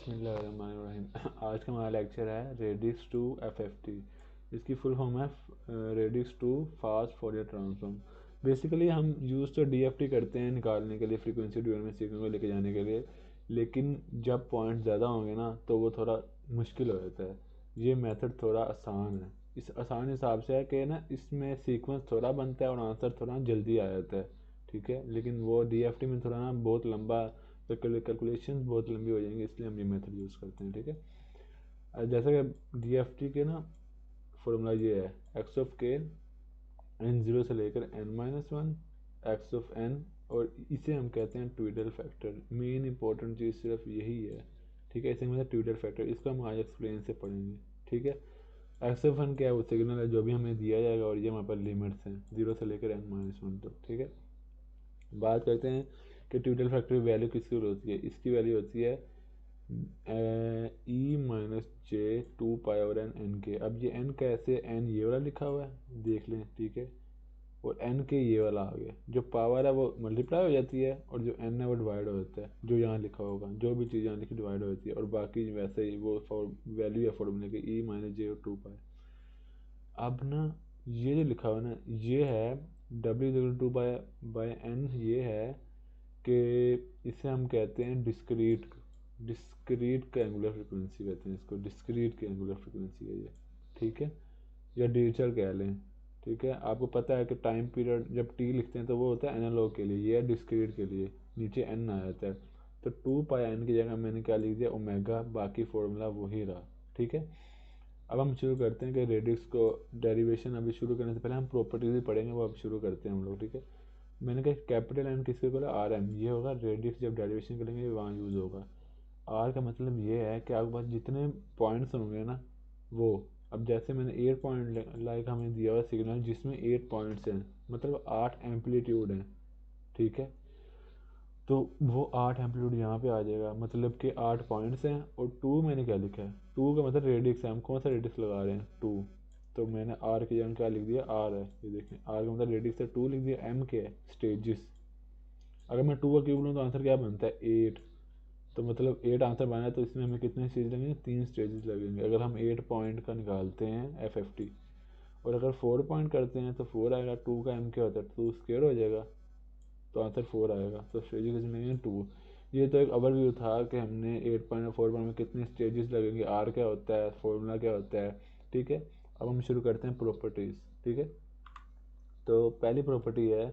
बिस्मिल्लाहिर्रहमानिर्रहीम। आज का हमारा लेक्चर है रेडिक्स टू एफएफटी। इसकी फुल फॉर्म है radix two fast Fourier transform. Basically हम यूज़ तो डीएफटी करते हैं निकालने के लिए, फ्रीक्वेंसी डोमेन में सीक्वेंस को लेके जाने के लिए, लेकिन जब पॉइंट ज़्यादा होंगे ना तो वो थोड़ा मुश्किल हो जाता है। ये मेथड थोड़ा आसान है, इस आसान हिसाब से है कि ना इसमें सीक्वेंस थोड़ा बनता है और आंसर थोड़ा जल्दी आ जाता है, ठीक है। लेकिन वो डीएफटी में थोड़ा ना बहुत लंबा, तो कैलकुलेशन बहुत लंबी हो जाएंगी, इसलिए हम ये मेथड यूज़ करते हैं, ठीक है। जैसे कि डीएफटी के ना फॉर्मूला ये है, X of K N zero से लेकर N minus one X of N, और इसे हम कहते हैं ट्विडल फैक्टर। मेन इंपॉर्टेंट चीज़ सिर्फ यही है, ठीक है। इसे मतलब ट्विडल फैक्टर, इसको हम आज एक्सप्लेन से पढ़ेंगे, ठीक है। एक्स ऑफ एन क्या है, वो सिग्नल है जो भी हमें दिया जाएगा, और ये हमारे पास लिमिट्स हैं जीरो से लेकर एन माइनस वन तक, ठीक है। बात करते हैं कि ट्विडल फैक्टर की वैल्यू किसकी होती है। इसकी वैल्यू होती है ई माइनस जे टू पाई और एन के। अब ये एन कैसे, एन ये वाला लिखा हुआ है देख लें, ठीक है, और एन के ये वाला आ गया। जो पावर है वो मल्टीप्लाई हो जाती है, और जो एन है वो डिवाइड हो जाता है। जो यहाँ लिखा होगा, जो भी चीज़ यहाँ लिखी डिवाइड हो जाती है, और बाकी वैसे ही वो वैल्यू है फॉर्मूले की ई माइनस जे और टू पाई। अब ना ये जो लिखा हुआ है ना, ये है W two pi by N, ये है कि इसे हम कहते हैं डिस्क्रीट, डिस्क्रीट का एंगुलर फ्रिक्वेंसी कहते हैं इसको, डिस्क्रीट की एंगुलर फ्रिक्वेंसी है ये, ठीक है, या डिजिटल कह लें, ठीक है। आपको पता है कि टाइम पीरियड जब टी लिखते हैं तो वो होता है एनालॉग के लिए, ये है डिस्क्रीट के लिए, नीचे एन आ जाता है। तो टू पाई एन की जगह मैंने क्या लिख दिया, ओमेगा, बाकी फॉर्मूला वही रहा, ठीक है। अब हम शुरू करते हैं कि रेडिक्स को डेरिवेशन अभी शुरू करने से पहले हम प्रॉपर्टीज भी पढ़ेंगे, वो अब शुरू करते हैं हम लोग, ठीक है। मैंने कहा कैपिटल एन किसके बोला, आर एम, ये होगा रेडिक्स जब डेरिवेशन करेंगे वहाँ यूज़ होगा। आर का मतलब ये है कि आपके पास जितने पॉइंट्स होंगे ना वो, अब जैसे मैंने 8 पॉइंट लाइक हमें दिया हुआ सिग्नल जिसमें 8 पॉइंट्स हैं, मतलब 8 एम्पलीट्यूड हैं, ठीक है। तो वो 8 एम्पलीट्यूड यहाँ पे आ जाएगा, मतलब कि 8 पॉइंट्स हैं, और टू मैंने क्या लिखा है, टू का मतलब रेडिक्स है, हम कौन सा रेडिक्स लगा रहे हैं, टू। तो मैंने आर की जगह क्या लिख दिया, आर है, ये देखें, आर का मतलब रेडिक्स है, टू लिख दिया। एम के है स्टेजेस, अगर मैं टू का क्यूब लूँ तो आंसर क्या बनता है, 8। तो मतलब 8 आंसर बनाना है, तो इसमें हमें कितने स्टेज लगेंगे, 3 स्टेजेस लगेंगे, अगर हम 8 पॉइंट का निकालते हैं एफ। और अगर 4 पॉइंट करते हैं तो 4 आएगा। टू का एम क्या होता है, टू स्क्वायर हो जाएगा, तो आंसर 4 आएगा। तो स्टेजेस कितने लगेंगे, 2। ये तो एक ओवरव्यू था कि हमने 8 पॉइंट और 4 पॉइंट में कितने स्टेजेस लगेंगे, आर क्या होता है, फॉर्मूला क्या होता है, ठीक है। अब हम शुरू करते हैं प्रॉपर्टीज़, ठीक है। तो पहली प्रॉपर्टी है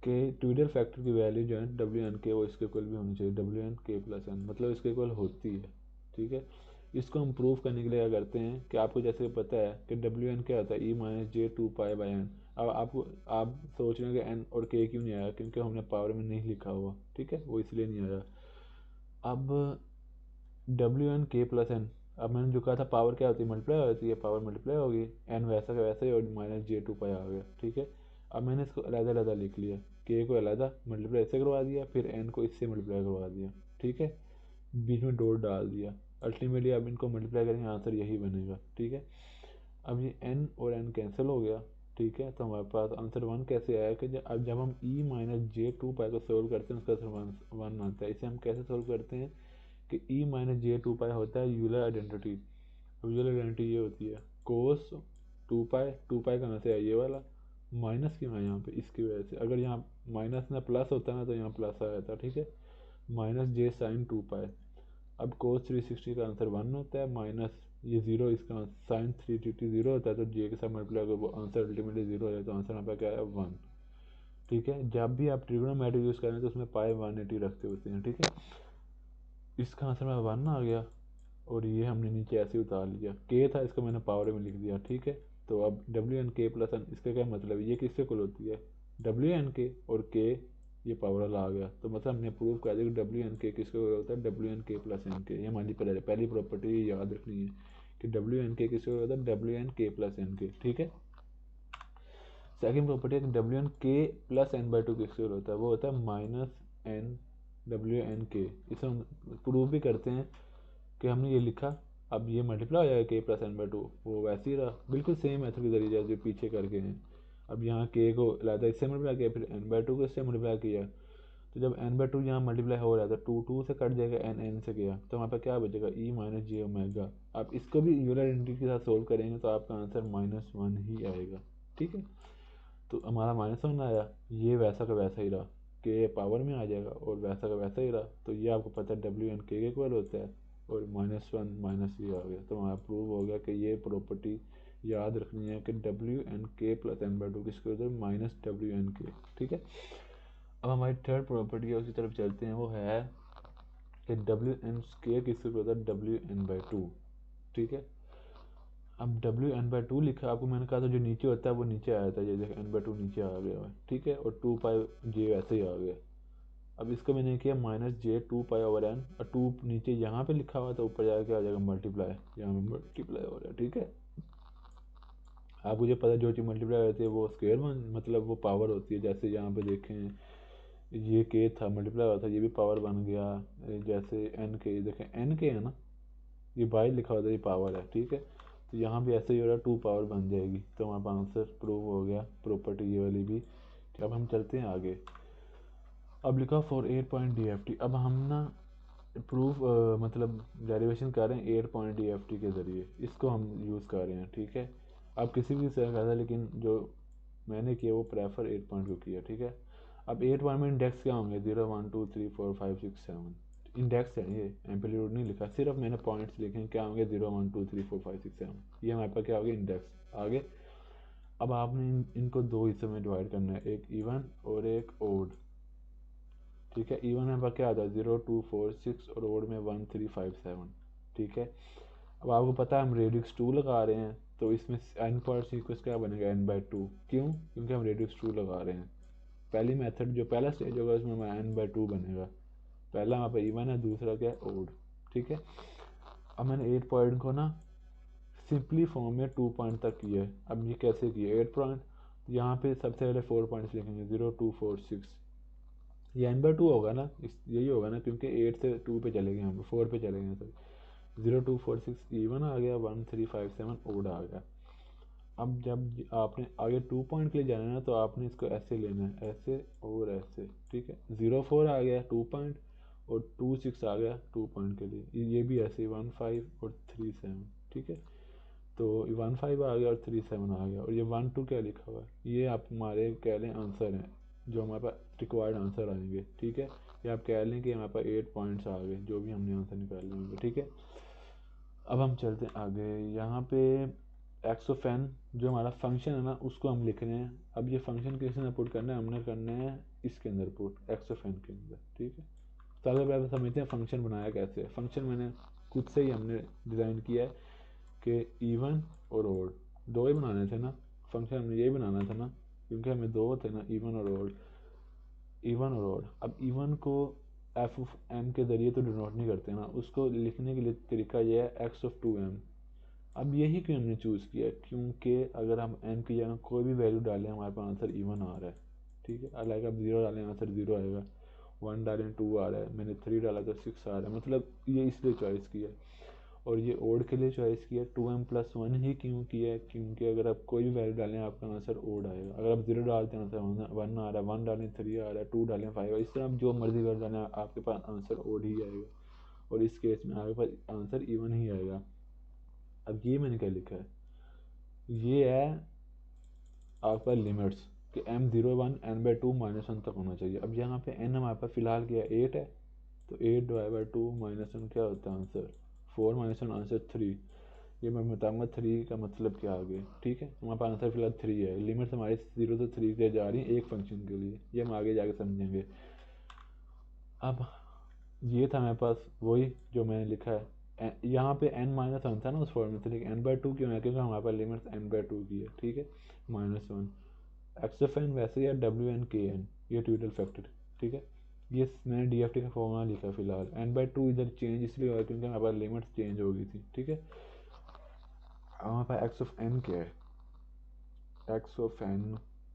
कि ट्विडल फैक्टर की वैल्यू जो है डब्ल्यू एन के, वो इसके इक्वल भी होनी चाहिए, डब्ल्यू एन के प्लस एन, मतलब इसके इक्वल होती है, ठीक है। इसको हम प्रूव करने के लिए क्या करते हैं कि आपको जैसे पता है कि डब्ल्यू एन क्या होता है, e minus J two pi by n. अब आपको आप सोच रहे हैं कि एन और के क्यों नहीं आया, क्योंकि हमने पावर में नहीं लिखा हुआ, ठीक है, वो इसलिए नहीं आया। अब डब्ल्यू एन के प्लस एन, अब मैंने जो कहा था पावर क्या होती है, मल्टीप्लाई होती है, पावर मल्टीप्लाई होगी, एन वैसा का वैसा ही, और माइनस जे टू पाई आ गया, ठीक है। अब मैंने इसको अलग अलग लिख लिया, के को अलग मल्टीप्लाई इससे करवा दिया, फिर एन को इससे मल्टीप्लाई करवा दिया, ठीक है, बीच में डॉट डाल दिया। अल्टीमेटली अब इनको मल्टीप्लाई करेंगे, आंसर यही बनेगा, ठीक है। अब ये एन और एन कैंसिल हो गया, ठीक है। तो हमारे पास आंसर वन कैसे आया कि अब जब हम ई माइनस जे टू पाई को सोल्व करते हैं उसका आंसर वन आता है। इसे हम कैसे सोल्व करते हैं कि ई माइनस जे टू पाई होता है यूलर आइडेंटिटी। अब यूलर आइडेंटिटी ये होती है कोस टू पाई कहाँ से है, ये वाला, माइनस क्यों है यहाँ पे, इसकी वजह से। अगर यहाँ माइनस ना प्लस होता ना तो यहाँ प्लस आ जाता, ठीक है, माइनस जे साइन टू पाई। अब कोस 360 का आंसर वन होता है, माइनस ये जीरो, इसका साइन 360 जीरो होता है, तो जे के साथ मल्टीप्लाई अगर वो आंसर अल्टीमेटली जीरो हो जाए तो आंसर यहाँ पे क्या है, वन, ठीक है। जब भी आप ट्रिग्नोमेट्री यूज़ करें तो उसमें पाई 180 रखते होते हैं, ठीक है। इसका आंसर में वन आ गया, और ये हमने नीचे ऐसे उतार लिया, के था इसको मैंने पावर में लिख दिया, ठीक है। तो अब डब्ल्यू एन के प्लस एन, इसका क्या मतलब है, ये किससे कुल होती है, डब्ल्यू एन के, और के ये पावर वाला आ गया, तो मतलब हमने प्रूव कर दिया कि डब्ल्यू एन के किसके होता है, डब्ल्यू एन के प्लस एन के। ये हमारी पहली प्रॉपर्टी याद रखनी है कि डब्ल्यू एन के किसके होता है, डब्ल्यू एन के प्लस एन के, ठीक है। सेकेंड प्रॉपर्टी है कि डब्ल्यू एन के प्लस एन बाई टू किसके होता है, वो होता है माइनस एन डब्ल्यू एन के। इसे हम प्रूव भी करते हैं कि हमने ये लिखा, अब ये मल्टीप्लाई हो जाएगा के प्लस एन बाई टू, वो वैसे ही रहा, बिल्कुल सेम मेथड के जरिए जैसे पीछे करके हैं। अब यहाँ के को लाता इससे मल्टीप्लाई किया, फिर एन बाई टू को इससे मल्टीप्लाई किया, तो जब n बाई टू यहाँ मल्टीप्लाई हो रहा है तो टू टू से कट जाएगा, n से गया, तो वहाँ पर क्या बचेगा e माइनस जे ओमेगा। आप इसको भी यूलर आइडेंटिटी के साथ सोल्व करेंगे तो आपका आंसर -1 ही आएगा। ठीक है, तो हमारा -1 आया, ये वैसा का वैसा ही रहा, के पावर में आ जाएगा और वैसा का वैसा ही रहा। तो ये आपको पता है डब्ल्यू एन के इक्वल होता है, और -1 माइनस ये आ गया। तो हमारा प्रूव हो गया कि ये प्रॉपर्टी याद रखनी है कि डब्ल्यू एन के प्लस एन बाई टू किसके होता है माइनस डब्ल्यू एन के। ठीक है, अब हमारी थर्ड प्रॉपर्टी है उसी तरफ चलते हैं, वो है कि डब्ल्यू एन के किसके होता है डब्ल्यू एन बाई टू। ठीक है, अब डब्ल्यू एन बाई टू लिखा, आपको मैंने कहा था जो नीचे होता है वो नीचे आया था, ये देखो एन बाई टू नीचे आ गया है। ठीक है, और टू पाई जे वैसे ही आ गया। अब इसको मैंने किया माइनस जे टू पाई ओवर एन, और टू नीचे यहाँ पे लिखा हुआ था, ऊपर जाके आ जाएगा मल्टीप्लाई, यहाँ पे मल्टीप्लाई हो रहा है। ठीक है, आपको जो पता जो चीज़ मल्टीप्लाई होती है वो स्क्वायर मतलब वो पावर होती है। जैसे यहाँ पे देखें ये के था मल्टीप्लाई हुआ था, ये भी पावर बन गया। जैसे एन के देखें, एन के है ना, ये बाई लिखा होता है, ये पावर है। ठीक है, तो यहाँ भी ऐसे ही हो रहा है, टू पावर बन जाएगी। तो हमारे पास आंसर प्रूव हो गया, प्रॉपर्टी ये वाली भी। अब हम चलते हैं आगे। अब लिखा for 8 point D F T. अब हम ना प्रूफ मतलब डेरिवेशन कर रहे हैं 8 पॉइंट डी एफ टी के ज़रिए, इसको हम यूज़ कर रहे हैं। ठीक है, आप किसी भी से कर, लेकिन जो मैंने किया वो प्रेफर 8 पॉइंट को किया। ठीक है, अब 8 पॉइंट में इंडेक्स क्या होंगे, 0 1 2 3 4 5 6 7 इंडेक्स है, ये एम्पलीट्यूड नहीं लिखा, सिर्फ मैंने पॉइंट्स लिखे हैं। क्या होंगे 0 1 2 3 4 5 6 7, ये हमारे पास क्या होगा इंडेक्स। आगे अब आपने इनको दो हिस्सों में डिवाइड करना है, एक इवन और एक ओड। ठीक है, इवन में पर क्या आता है 0 2 4 6 और ओड में 1 3 5 7। ठीक है, अब आपको पता है हम रेडिक्स 2 लगा रहे हैं, तो इसमें एन पावर सीक्वेंस क्या बनेगा एन बाई टू। क्यों, क्योंकि हम रेडिक्स 2 लगा रहे हैं। पहली मेथड जो पहला स्टेज होगा उसमें हमारा एन बाई टू बनेगा। पहला वहाँ पर इवन है, दूसरा क्या है ओड। ठीक है, अब मैंने 8 पॉइंट को ना सिंपली फॉर्म में 2 पॉइंट तक किया है। अब ये कैसे किया 8 पॉइंट, यहाँ पे सबसे पहले 4 पॉइंट्स लिखेंगे 0 2 4 6, ये एन बाई टू होगा ना, यही होगा ना, क्योंकि 8 से 2 पे चले गए, यहाँ पे 4 पे चले गए। सर 0 2 4 6 इवन आ गया, 1 3 5 7 ओड आ गया। अब जब आपने आगे 2 पॉइंट के लिए जाना है ना, तो आपने इसको ऐसे लेना है, ऐसे और ऐसे। ठीक है, 0 4 आ गया 2 पॉइंट, और 2 6 आ गया 2 पॉइंट के लिए, ये भी ऐसे 1 5 और 3 7। ठीक है, तो 1 5 आ गया और 3 7 आ गया, और ये 1 2 क्या लिखा हुआ है, ये आप हमारे कह लें आंसर हैं, जो हमारे पास रिक्वायर्ड आंसर आएंगे। ठीक है, या आप कह लें कि हमारे पास 8 पॉइंट्स आ गए, जो भी हमने आंसर निकालने होंगे। ठीक है, अब हम चलते हैं आगे। यहाँ पे एक्स ऑफ एन जो हमारा फंक्शन है ना, उसको हम लिख रहे हैं। अब ये फंक्शन किसने पुट करना है, हमने करना है इसके अंदर पुट, एक्स ऑफ एन के अंदर। ठीक है, सबसे पहले समझते हैं फंक्शन बनाया कैसे है। फंक्शन मैंने खुद से ही हमने डिज़ाइन किया है कि इवन और ओड दो ही बनाने थे ना, फंक्शन हमने यही बनाना था ना, क्योंकि हमें दो थे ना, इवन और ओड, इवन और ओड। अब इवन को एफ ऑफ एम के ज़रिए तो डिनोट नहीं करते ना, उसको लिखने के लिए तरीका यह है एक्स ऑफ टू एम। अब यही क्यों हमने चूज़ किया, क्योंकि अगर हम एन की जगह कोई भी वैल्यू डालें हमारे पास आंसर इवन आ रहा है। ठीक है, लाइक अब 0 डालें आंसर 0 आएगा, 1 डालें 2 आ रहा है, मैंने 3 डाला तो 6 आ रहा है। मतलब ये इसलिए चॉइस किया। और ये ओड के लिए चॉइस किया 2m प्लस 1 ही क्यों किया है, क्योंकि अगर आप कोई भी वैल्यू डालें आपका आंसर ओड आएगा। अगर आप 0 डालते हैं आंसर 1 आ रहा है, 1 डालें 3 आ रहा है, 2 डालें 5, इस तरह आप जो मर्जी वैल्यू डालें आपके पास आंसर ओड ही आएगा। और इस केस में आपके पास आंसर इवन ही आएगा। अब ये मैंने क्या लिखा है, ये है आपका लिमिट्स कि m 0 1 n बाई टू -1 तक होना चाहिए। अब यहाँ पे n हमारे पास फिलहाल क्या है 8 है, तो 8 डिवाइड बाई टू -1 क्या होता है आंसर 4 -1 आंसर 3। ये मैं बताऊंगा 3 का मतलब क्या आ गया। ठीक है, हमारे पास आंसर फिलहाल 3 है। लिमिट्स हमारी 0 से 3 के जा रही हैं एक फंक्शन के लिए, ये हम आगे जाके समझेंगे। अब ये था मेरे पास वही जो मैंने लिखा है, यहाँ पे n-1 था ना उस फॉर्म में, तो लेकिन n बाई टू क्यों है, क्योंकि हमारे पास लिमिट्स n बाई टू की है। ठीक है, -1 एक्स ऑफ एन वैसे या डब्ल्यू एन के एन, ये ट्यूटल फैक्टर। ठीक है, ये मैंने डी एफ टी का फॉर्मूला लिखा फिलहाल। n बाई टू इधर चेंज इसलिए हुआ क्योंकि हमारे पास लिमिट्स चेंज हो गई थी। ठीक है, हमारे पास एक्स ऑफ एन क्या है, एक्स ऑफ एन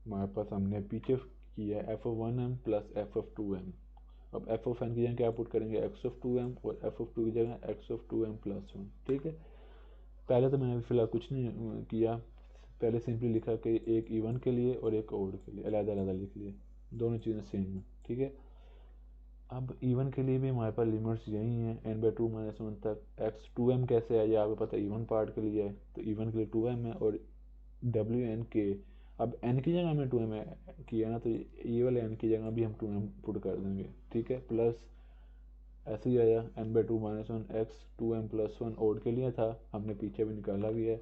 हमारे पास हमने पीछे किया है F of 1m plus F of 2m। अब एफ ऑफ एन की जगह क्या पुट करेंगे एक्स ऑफ 2m, और एफ ऑफ 2 की जगह एक्स ऑफ 2m प्लस 1। ठीक है, पहले तो मैंने फिलहाल कुछ नहीं किया, पहले सिंपली लिखा कि एक इवन के लिए और एक ओड के लिए अलग अलग लिख लिए, दोनों चीज़ें सेम है। ठीक है, अब इवन के लिए भी हमारे पास लिमिट्स यही हैं n/2 - 1 तक। x 2m कैसे है ये आपको पता है, इवन पार्ट के लिए है, तो इवन के लिए 2m है, और WNK। अब n की जगह हमें 2m किया ना, तो ये वाले n की जगह भी हम 2m पुट कर देंगे, ठीक है। प्लस ऐसे ही आया n/2 - 1 x 2m+1 ओड के लिए था, हमने पीछे भी निकाला भी है,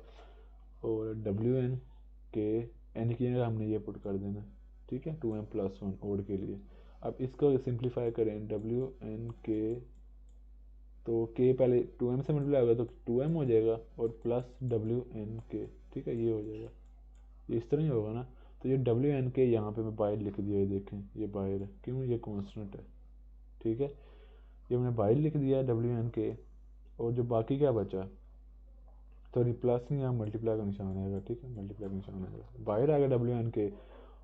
और WNK n की जगह हमने ये पुट कर देना, ठीक है, 2m+1 ओड के लिए। अब इसको सिंप्लीफाई करें, WNK, तो k पहले 2m से मल्टीप्लाई होगा तो 2m हो जाएगा, और प्लस WNK, ठीक है, ये हो जाएगा, ये इस तरह ही होगा ना। तो ये WNK यहाँ पे मैं बाहर लिख दिया, ये देखें ये बाहर है, क्यों, ये कॉन्स्टेंट है, ठीक है, ये मैंने बाहर लिख दिया WNK। और जो बाकी क्या बचा, तो रिप्लस नहीं, यहाँ मल्टीप्लाई का निशान आएगा, ठीक है, मल्टीप्लाई का निशान आएगा, बाहर आ गया WNK।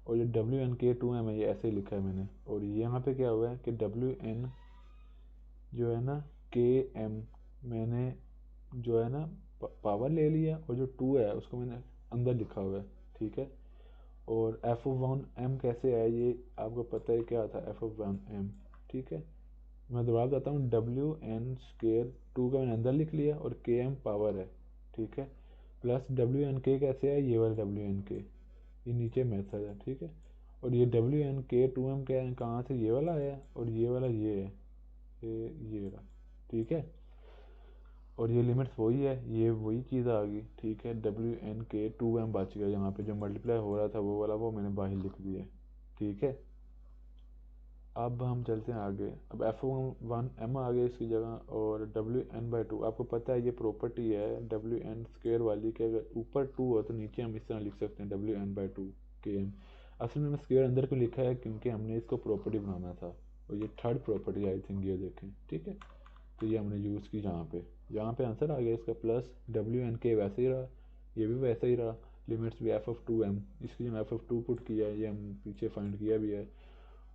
और जो WNK 2m है, ये ऐसे ही लिखा है मैंने, और ये यहाँ पे क्या हुआ है कि WN जो है ना KM, मैंने जो है ना पावर ले लिया, और जो 2 है उसको मैंने अंदर लिखा हुआ है, ठीक है। और F(1)m कैसे है, ये आपको पता है क्या था, F(1)m, ठीक है। मैं दोबारा बताता हूँ, WN² 2 का मैंने अंदर लिख लिया, और KM पावर है, ठीक है। प्लस WNK कैसे है, ये वाला WNK, ये नीचे मेथड है, ठीक है। और ये WNK 2m क्या है, कहाँ से, ये वाला आया, और ये वाला ये है, ये रहा, ठीक है। और ये लिमिट्स वही है, ये वही चीज़ आ गई, ठीक है। WNK 2m बच गया, यहाँ पे जो मल्टीप्लाई हो रहा था वो वाला, वो मैंने बाहर लिख दिया, ठीक है। अब हम चलते हैं आगे, अब F(1)m आ गया इसकी जगह, और WN/2 आपको पता है ये प्रॉपर्टी है WN² वाली, कि अगर ऊपर 2 हो तो नीचे हम इस तरह लिख सकते हैं WN/2 KM। असल में स्क्वेयर अंदर को लिखा है क्योंकि हमने इसको प्रॉपर्टी बनाना था, और ये थर्ड प्रॉपर्टी आई थिंक, ये देखें, ठीक है। तो ये हमने यूज़ की यहाँ पे आंसर आ गया इसका, प्लस WNK वैसे ही रहा, ये भी वैसे ही रहा, लिमिट्स भी F(2m), इसकी जगह F(2) पुट किया है, ये हम पीछे फाइंड किया भी है,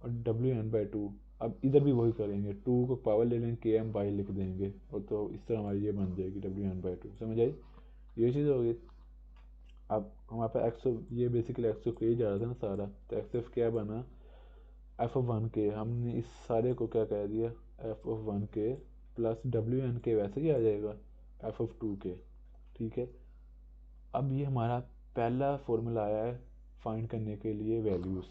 और WN/2। अब इधर भी वही करेंगे, 2 को पावर ले लेंगे, KM बाई लिख देंगे, और तो इस तरह हमारी ये बन जाएगी WN/2, समझ आई, ये चीज़ होगी। अब हमारे पास ये बेसिकली x जा रहा था ना सारा, तो x क्या बना, F(1)k, हमने इस सारे को क्या कह दिया, F(1)k प्लस WNK वैसे ही आ जाएगा F(2k), ठीक है। अब ये हमारा पहला फॉर्मूला आया है फाइंड करने के लिए वैल्यूज़।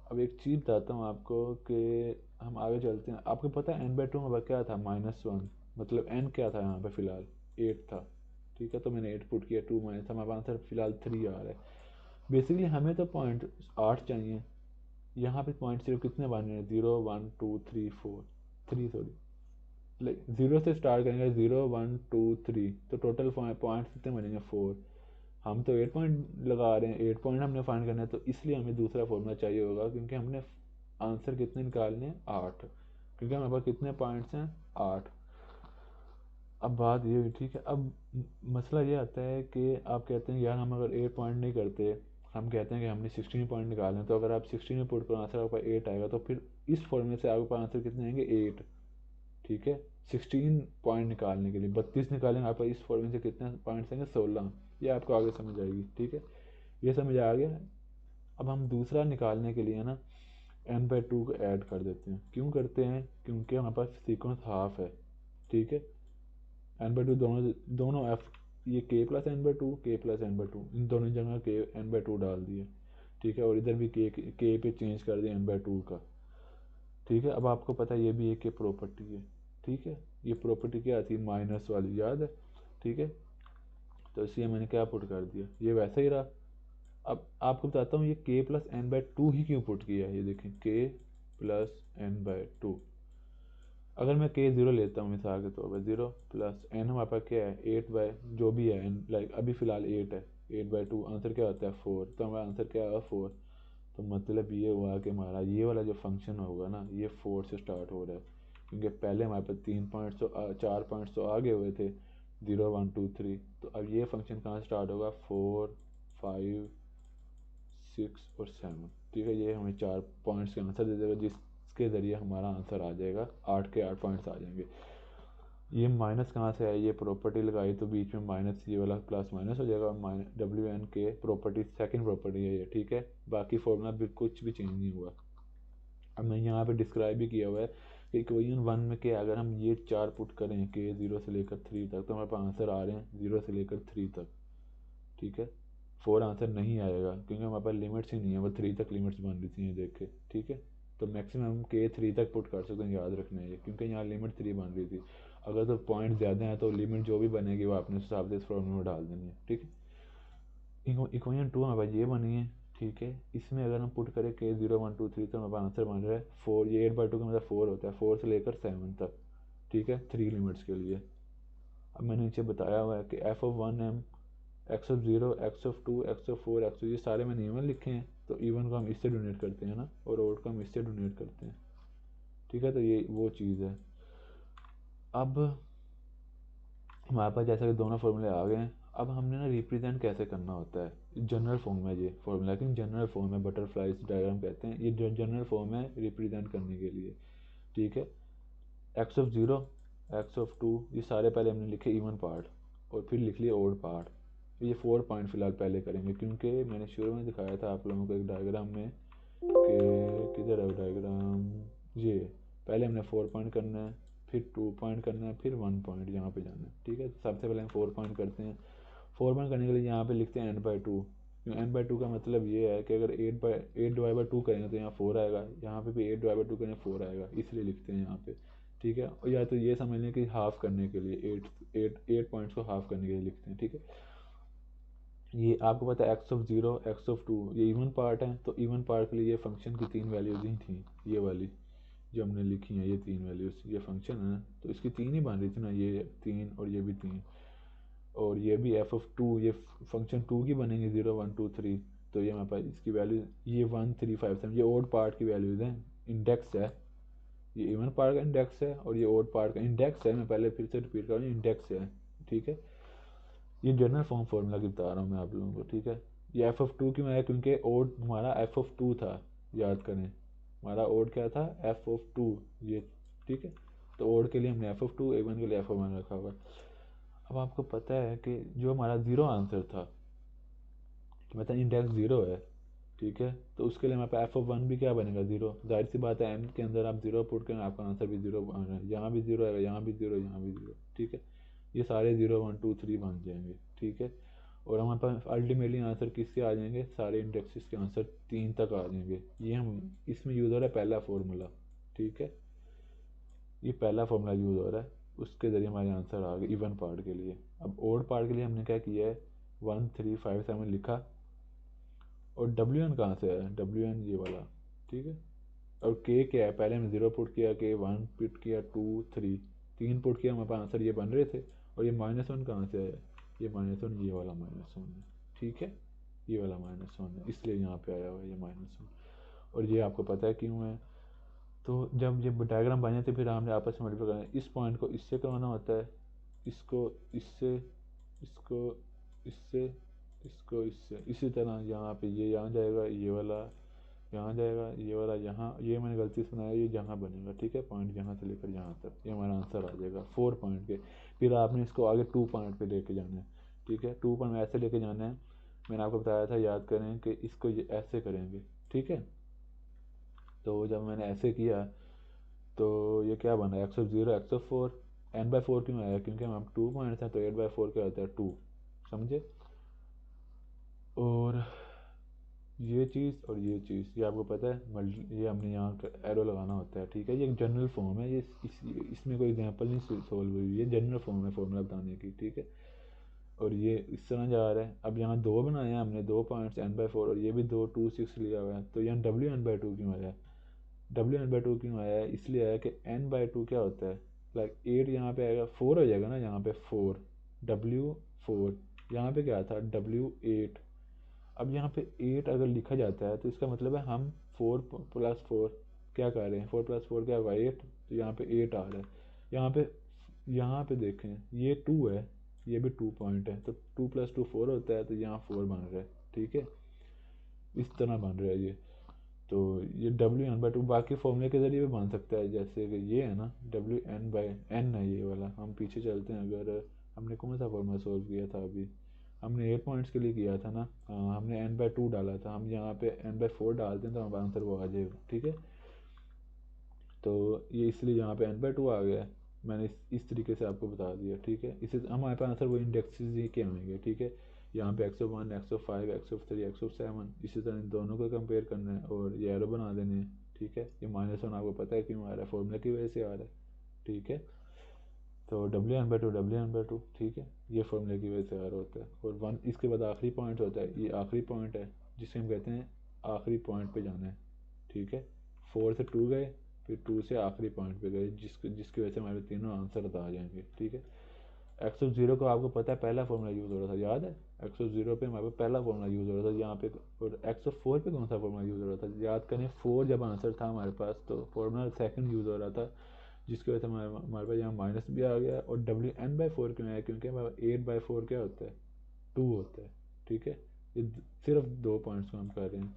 अब एक चीज़ बताता हूँ आपको कि हम आगे चलते हैं, आपको पता है n/2 में क्या था, -1, मतलब n क्या था यहाँ पे फ़िलहाल, 8 था, ठीक है। तो मैंने 8 पुट किया, 2 माइनस, हमारे आंसर फ़िलहाल 3 आ रहा है। बेसिकली हमें तो पॉइंट 8 चाहिए, यहाँ पे पॉइंट सिर्फ कितने बने हैं, 0 1 2 3 4, 3 सॉरी, लाइक 0 से स्टार्ट करेंगे, 0 1 2 3, तो टोटल पॉइंट्स कितने बनेंगे, 4। हम तो 8 पॉइंट लगा रहे हैं, 8 पॉइंट हमने फाइंड करना है, तो इसलिए हमें दूसरा फॉर्मूला चाहिए होगा, क्योंकि हमने आंसर कितने निकालने हैं, 8, क्योंकि हमारे पास कितने पॉइंट्स हैं, 8। अब बात ये हुई, ठीक है। अब मसला ये आता है कि आप कहते हैं यार हम अगर 8 पॉइंट नहीं करते, हम कहते हैं कि हमने 16 पॉइंट निकालने, तो अगर आप 16 में पुट करो आंसर आपके पास 8 आएगा, तो फिर इस फॉर्मूले से आपके पास आंसर कितने आएंगे, 8, ठीक है। 16 पॉइंट निकालने के लिए 32 निकालेंगे, आपको इस फॉर्मूले से कितने पॉइंट्स आएंगे, 16। ये आपको आगे समझ आएगी, ठीक है, ये समझ आ गया। अब हम दूसरा निकालने के लिए ना n/2 को ऐड कर देते हैं, क्यों करते हैं, क्योंकि हमारे पास सीक्वेंस हाफ है, ठीक है। n/2 दोनों दोनों f, ये k plus n/2, k plus n/2, इन दोनों जगह k n/2 डाल दिए, ठीक है, और इधर भी k पे चेंज कर दिया n/2 का, ठीक है। अब आपको पता है ये भी एक प्रॉपर्टी है, ठीक है, ये प्रॉपर्टी क्या आती है, माइनस वाली, याद है, ठीक है। तो इसलिए मैंने क्या पुट कर दिया, ये वैसे ही रहा। अब आपको बताता हूँ ये k प्लस n/2 ही क्यों पुट किया है, ये देखें, k प्लस n/2, अगर मैं k 0 लेता हूँ मिसाल के तौर पर, 0 प्लस n हमारे पास क्या है, 8 बाय जो भी है n, लाइक अभी फ़िलहाल 8 है, 8/2 आंसर क्या होता है, 4, तो हमारा आंसर क्या होगा, 4। तो मतलब ये हुआ कि हमारा ये वाला जो फंक्शन होगा ना, ये 4 से स्टार्ट हो रहा है, क्योंकि पहले हमारे पास 3 पॉइंट्स तो 4 पॉइंट्स तो आगे हुए थे, 0 1 2 3, तो अब ये फंक्शन कहाँ स्टार्ट होगा, 4 5 6 और 7, ठीक है। ये हमें 4 पॉइंट्स का आंसर दे देगा, जिसके ज़रिए हमारा आंसर आ जाएगा, 8 के 8 पॉइंट्स आ जाएंगे। ये माइनस कहाँ से आई, ये प्रॉपर्टी लगाई तो बीच में माइनस, ये वाला प्लस माइनस हो जाएगा, WNK प्रॉपर्टी सेकंड प्रॉपर्टी है ये, ठीक है। बाकी फॉर्मूला भी कुछ भी चेंज नहीं हुआ। अब मैं यहाँ पे डिस्क्राइब भी किया हुआ है कि इक्वेशन 1 में क्या, अगर हम ये 4 पुट करें के 0 से लेकर 3 तक, तो हमारे पास आंसर आ रहे हैं 0 से लेकर 3 तक, ठीक है। 4 आंसर नहीं आएगा क्योंकि हमारे पास लिमिट्स ही नहीं है, वो 3 तक लिमिट्स बन रही थी देख के, ठीक है। तो मैक्सिमम हम के 3 तक पुट कर सकते हैं, याद रखना है ये, क्योंकि यहाँ लिमिट 3 बन रही थी। अगर तो पॉइंट ज़्यादा है तो लिमिट जो भी बनेगी वो आपने उस हिसाब से इस फॉर्मूले में डाल देनी है, ठीक है। इक्वेशन 2 हमारे पास ये बनी है, ठीक है। इसमें अगर हम पुट करें के 0 1 2 3 तो हमारे पास आंसर बन रहा है 4। ये 8/2 का मतलब 4 होता है, 4 से लेकर 7 तक, ठीक है, 3 लिमिट्स के लिए। अब मैंने नीचे बताया हुआ है कि f(1m), x(0), x(2), x(4), x, ये सारे मैंने इवन लिखे हैं। तो इवन को हम इससे डोनेट करते हैं ना, और ओड को हम इससे डोनेट करते हैं, ठीक है। तो ये वो चीज़ है। अब हमारे पास जैसे कि दोनों फॉर्मूले आ गए हैं, अब हमने ना रिप्रेजेंट कैसे करना होता है। जनरल फॉर्म है ये फॉर्मूला, लेकिन जनरल फॉर्म है, बटरफ्लाइज डायग्राम कहते हैं, ये जनरल फॉर्म है रिप्रेजेंट करने के लिए, ठीक है। x(0), x(2), ये सारे पहले हमने लिखे इवन पार्ट, और फिर लिख लिए ओड पार्ट। ये 4 पॉइंट फिलहाल पहले करेंगे, क्योंकि मैंने शुरू में दिखाया था आप लोगों को एक डायग्राम में कि किधर है डायग्राम, ये पहले हमने 4 पॉइंट करना है, फिर 2 पॉइंट करना है, फिर 1 पॉइंट यहाँ पे जाना है, ठीक है। तो सबसे पहले हम 4 पॉइंट करते हैं। 4 पॉइंट करने के लिए यहाँ पे लिखते हैं n/2। n/2 का मतलब ये है कि अगर 8/2 करेंगे तो यहाँ 4 आएगा, यहाँ पे भी 8/2 करेंगे 4 आएगा, इसलिए लिखते हैं यहाँ पे, ठीक है। और या तो ये समझ लें कि हाफ करने के लिए 8 पॉइंट्स को हाफ करने के लिए लिखते हैं, ठीक है। ये आपको पता है x(0), x(2) ये इवन पार्ट है, तो इवन पार्ट के लिए ये फंक्शन की 3 वैल्यूज ही थी, ये वाली जो हमने लिखी हैं, ये 3 वैल्यूज, ये फंक्शन है ना, तो इसकी 3 ही बन रही थी ना, ये 3 और ये भी 3, और ये भी f(2), ये फंक्शन 2 की बनेंगे 0 1 2 3। तो ये हमारे पास इसकी वैल्यू ये 1 3 5 7, ये ओड पार्ट की वैल्यूज हैं, इंडेक्स है, ये इवन पार्ट का इंडेक्स है और ये ओड पार्ट का इंडेक्स है। मैं पहले फिर से रिपीट कर रहा हूँ, इंडेक्स है, ठीक है। ये जनरल फॉर्म फॉर्मूला की बता रहा हूँ मैं आप लोगों को, ठीक है। ये f(2) क्यों आया, क्योंकि ओड हमारा f(2) था, याद करें हमारा ओड क्या था, f(2), ये, ठीक है। तो ओड के लिए हमने f(2), इवन के लिए f(1) रखा हुआ। अब आपको पता है कि जो हमारा 0 आंसर था, मतलब इंडेक्स 0 है, ठीक है, तो उसके लिए हमारे पास f(1) भी क्या बनेगा, 0। जाहिर सी बात है, m के अंदर आप 0 पुट करें आपका आंसर भी 0 बन रहा है, यहाँ भी 0 आएगा, यहाँ भी 0, यहाँ भी 0, ठीक है। ये सारे 0 1 2 3 बन जाएंगे, ठीक है। और हमारे पास अल्टीमेटली आंसर किसके आ जाएंगे, सारे इंडेक्सेस के आंसर 3 तक आ जाएंगे। ये हम इसमें यूज़ हो रहा है पहला फार्मूला, ठीक है। ये पहला फार्मूला यूज़ हो रहा है, उसके ज़रिए हमारे आंसर आ गए इवन पार्ट के लिए। अब ओड पार्ट के लिए हमने क्या किया है, 1 3 5 7 लिखा, और WN कहाँ से आया, WN ये वाला, ठीक है। और के क्या है, पहले हमने 0 पुट किया, के 1 पुट किया, 2 3, 3 पुट किया, हमारे पास आंसर ये बन रहे थे। और ये -1 कहाँ से आया, ये -1 ये वाला -1 है, ठीक है, ये वाला -1 है, इसलिए यहाँ पे आया हुआ है ये -1। और ये आपको पता है क्यों है। तो जब ये डायग्राम बने थे फिर हमने आपस में मल्टीप्लाई करना, इस पॉइंट को इससे करवाना होता है, इसको इससे, इसको इससे, इसको इससे, इसी तरह यहाँ पे ये यहाँ जाएगा, ये वाला यहाँ जाएगा, ये वाला यहाँ, ये मैंने गलती से बनाया, ये जहाँ बनेगा, ठीक है। पॉइंट यहाँ से लेकर यहाँ तक, ये हमारा आंसर आ जाएगा 4 पॉइंट के। फिर आपने इसको आगे 2 पॉइंट पे लेके जाना है, ठीक है। 2 पॉइंट में ऐसे लेके जाना है, मैंने आपको बताया था, याद करें कि इसको ये ऐसे करेंगे, ठीक है। तो जब मैंने ऐसे किया तो ये क्या बना, x(0), x(4), n/4 क्यों आया, क्योंकि हम 2 पॉइंट्स हैं, तो 8/4 क्या होता है 2, समझे। और ये चीज़ और ये चीज़, ये आपको पता है, ये हमने यहाँ एरो लगाना होता है, ठीक है। ये एक जनरल फॉर्म है, ये इसमें कोई एग्जांपल नहीं सोल्व हुई, ये जनरल फॉर्म है फॉर्मूला बताने की, ठीक है। और ये इस तरह जा रहा है। अब यहाँ 2 बनाए हैं हमने, 2 पॉइंट्स n/4, और ये भी 2 2 6 लिया हुआ है, तो यहाँ WN/2 क्यों आया, WN/2 क्यों आया है, इसलिए आया कि n/2 क्या होता है, लाइक 8 यहाँ पे आएगा, 4 हो जाएगा ना यहाँ पे, 4 W4, यहाँ पे क्या था W8। अब यहाँ पे 8 अगर लिखा जाता है तो इसका मतलब है हम 4 + 4 क्या कर रहे हैं, 4 + 4 क्या होगा 8, तो यहाँ पे 8 आ रहा है। यहाँ पे देखें ये 2 है, ये भी 2 पॉइंट है, तो 2 + 2 4 होता है, तो यहाँ 4 बन रहा है, ठीक है, इस तरह बन रहा है ये। तो ये WN/2 बाकी फॉर्मूले के ज़रिए भी बन सकता है, जैसे कि ये है ना WN/n है ये वाला। हम पीछे चलते हैं, अगर हमने कौन सा फॉर्मूला सोल्व किया था अभी, हमने 8 पॉइंट्स के लिए किया था ना, हमने n/2 डाला था, हम यहाँ पे n/4 डालते हैं तो हमारा आंसर वो आ जाएगा, ठीक है। तो ये इसलिए यहाँ पे n/2 आ गया है। मैंने इस तरीके से आपको बता दिया, ठीक है। इसे हमारे पास आंसर वो इंडेक्सेस ही के आएंगे, ठीक है। यहाँ पे x(1), x(5), x(3), x(7), इसी तरह इन दोनों को कंपेयर करना है और ये एरो बना देने हैं, ठीक है। ये -1 आपको पता है क्यों आ रहा है, फॉर्मूला की वजह से आ रहा है, ठीक है। तो W(n/2), ठीक है, ये फॉर्मूले की वजह से आ रहा होता है। और 1 इसके बाद आखिरी पॉइंट होता है, ये आखिरी पॉइंट है जिसे हम कहते हैं आखिरी पॉइंट पे जाना है, ठीक है। 4 से 2 गए, फिर 2 से आखिरी पॉइंट पे गए, जिसकी वजह से हमारे तीनों आंसर आ जाएंगे, ठीक है। x(0) को आपको पता है पहला फॉर्मूला यूज़ हो रहा था, याद है। x(0) पे हमारे पहला फॉर्मूला यूज़ हो रहा था यहाँ पे। और x(4) पे कौन सा फॉर्मूला यूज़ हो रहा था, याद करें। 4 जब आंसर था हमारे पास तो फॉर्मूला सेकंड यूज़ हो रहा था, जिसकी वजह से हमारे पास यहाँ माइनस भी आ गया। और WN/4 क्यों आया, क्योंकि हमारा 8/4 क्या होता है, 2 होता है, ठीक है। ये सिर्फ 2 पॉइंट्स को हम कर रहे हैं।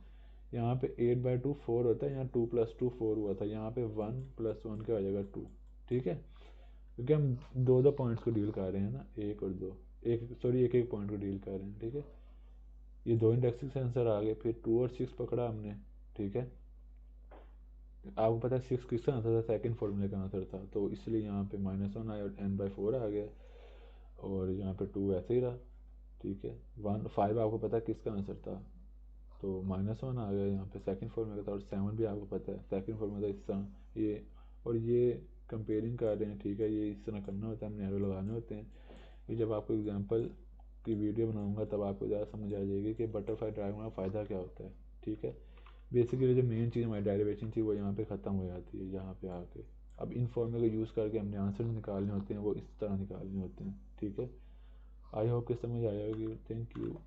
यहाँ पे 8/2 4 होता है, यहाँ 2 + 2 4 हुआ था, यहाँ पे 1 + 1 क्या हो जाएगा 2, ठीक है। क्योंकि हम दो दो पॉइंट्स को डील कर रहे हैं ना, एक और दो, एक एक पॉइंट को डील कर रहे हैं, ठीक है। ये दो इंडेक्सिंग से आंसर आ गए। फिर 2 और 6 पकड़ा हमने, ठीक है। आपको पता है 6 किसका आंसर था, सेकंड फॉर्मूले का आंसर था, तो इसलिए यहाँ पे -1 आया और n/4 आ गया। और यहाँ पे 2 ऐसे ही रहा, ठीक है। 1 5 आपको पता है किसका आंसर था, तो -1 आ गया यहाँ पे, सेकंड फॉर्मूले का था। और 7 भी आपको पता है सेकंड फॉर्मूला था, इस तरह ये। और ये कंपेयरिंग कर रहे हैं, ठीक है। ये इस तरह करना होता है, हमने एरो लगाने होते हैं। ये जब आपको एग्जाम्पल की वीडियो बनाऊंगा तब आपको ज़्यादा समझ आ जाएगी कि बटरफ्लाई डायग्राम का फ़ायदा क्या होता है, ठीक है। बेसिकली जो मेन चीज़ हमारी डेरिवेशन थी वो यहाँ पे ख़त्म हो जाती है, यहाँ पे आके। अब इन फॉर्मूले को यूज़ करके हमने आंसर निकालने होते हैं, वो इस तरह निकालने होते हैं, ठीक है। आई होप कि समझ आया होगी। Thank you.